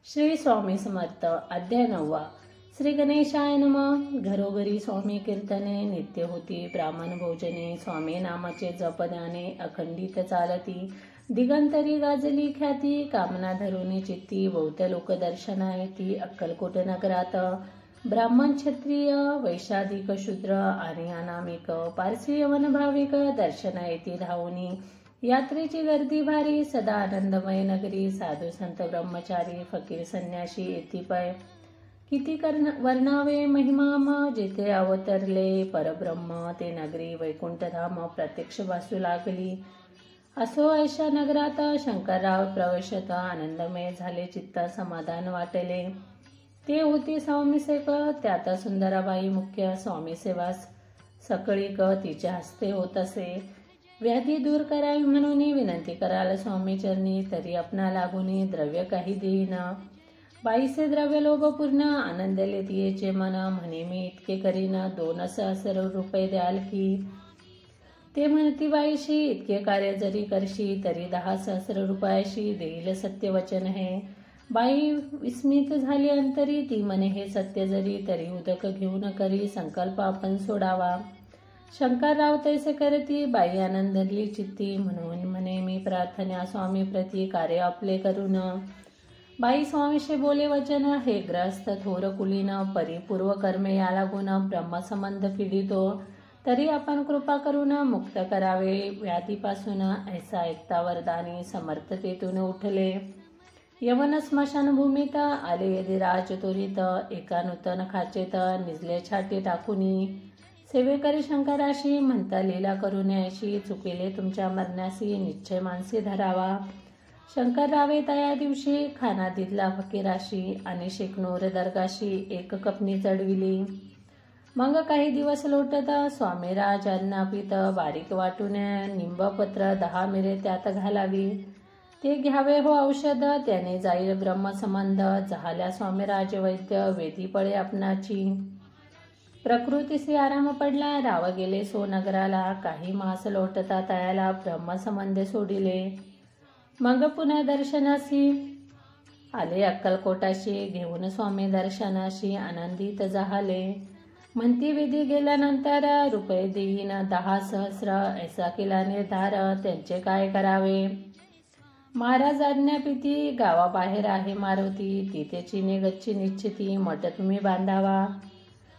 श्री स्वामी समर्थ अध्याय 9. श्री गणेशाय नमः. घरोघरी स्वामी कीर्तने नित्य होती, ब्राह्मण भोजने स्वामी नामाचे जपण्याने अखंडित चालती. दिगंतरी गाजली ख्याती, कामना धरुनी चित्ती, बहुत लोक दर्शना येती. अक्कलकोट नगरात ब्राह्मण क्षत्रिय वैशाधिक शूद्र आणि अनामिक पारसी यवन भाविक दर्शना येती धावूनी. यात्रेची गर्दी भारी, सदा आनंदमय नगरी. साधू संत ब्रह्मचारी फकीर संन्यासी येती पै. किती वर्णावे महिमाम, जेथे अवतरले परब्रह्म ते नगरी. वैकुंठधाम प्रत्यक्ष भासू लागली. असो ऐशा नगरात शंकरराव प्रवेशत, आनंदमय झाले चित्त समाधान वाटले. ते होती स्वामी सेवक, त्यात सुंदराबाई मुख्य. स्वामी सेवा सकळीक तिच्या हस्ते होत असे. व्याधी दूर करावी म्हणून विनंती कराल स्वामी चरणी, तरी आपणा लागुनी द्रव्य काही देईना. बाईसे द्रव्य लोभ पूर्ण, आनंदले तियेचे मन. म्हणे मी इतके करीन, 2 सहस्र रुपये द्याल की. ते म्हणती बाईशी, इतके कार्य जरी करशी तरी 10 सहस्र रुपयाशी देईल, सत्य वचन हे. बाई विस्मित झाली अंतरी, ती म्हणे हे सत्य जरी तरी उदक घेऊन करी संकल्प आपण सोडावा. शंकरराव तैसे करती, बाई आनंदली चित्ती. म्हणून म्हणे मी प्रार्थना स्वामी प्रती, कार्य आपले करून. बाई स्वामीशी बोले वचन, हे ग्रस्त थोर कुलीन, परिपूर्व कर्मे या लागून ब्रह्मसंबंध पीडितो. तरी आपण कृपा करून मुक्त करावे व्याधीपासून. ऐसा ऐकता वरदानी समर्थतेतून उठले. यवन स्मशानभूमीत आले यदिराज त्वरित. एका नूतन खाचेत निजले छाती टाकुनी. सेवेकरी शंकराशी म्हणता लीला करून ऐशी, चुकिले तुमच्या मरण्यासी निश्चय मानसी धरावा. शंकररावे तया दिवशी खाना दिदला फकीराशी, आणि शेकनूर दर्गाशी एक कपनी चढविली. मग काही दिवस लोटत स्वामीराज अन्न पित, बारीक वाटून निंबपत्र 10 मिरे त्यात घालावी. ते घ्यावे हो औषध, त्याने जाईल ब्रह्मसंबंध. झाल्या स्वामीराज वैद्य, वेधी पळे आपणाची. प्रकृतीसी आराम पडला, राव गेले सोनगराला. काही मास लोटता तयाला ब्रह्मसंबंधे सोडिले. मग पुन्हा दर्शनासी आले अक्कलकोटाशी. घेऊन स्वामी दर्शनाशी आनंदित झाले. म्हणती विधी गेल्यानंतर रुपये देईन 10 सहस्र. ऐसा केला निर्धार, त्यांचे काय करावे. महाराज आज्ञापिती, गावाबाहेर आहे मारुती. तिथे चिने गच्ची निश्चिती, मठ तुम्ही बांधावा.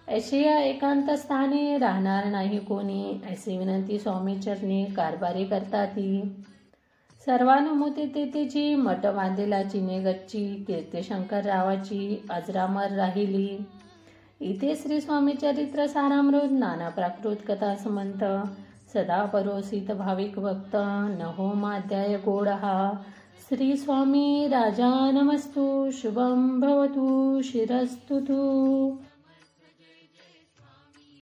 ऐशी या एकांत स्थानी राहणार नाही कोणी. ऐसी विनंती स्वामी चरणी कारभारी करता ती. सर्वानुमती तेथेची मठ बांधिला चिने गच्ची. कीर्ती शंकररावाची अजरामर राहिली. इथे श्री स्वामी चरित्र सारामृत नाना प्राकृत कथा समंत. सदा परोसित भाविक भक्त, नवमाध्याय गोड हा. श्री स्वामी राजा नमस्तु. शुभम भवतु शिरस्तु.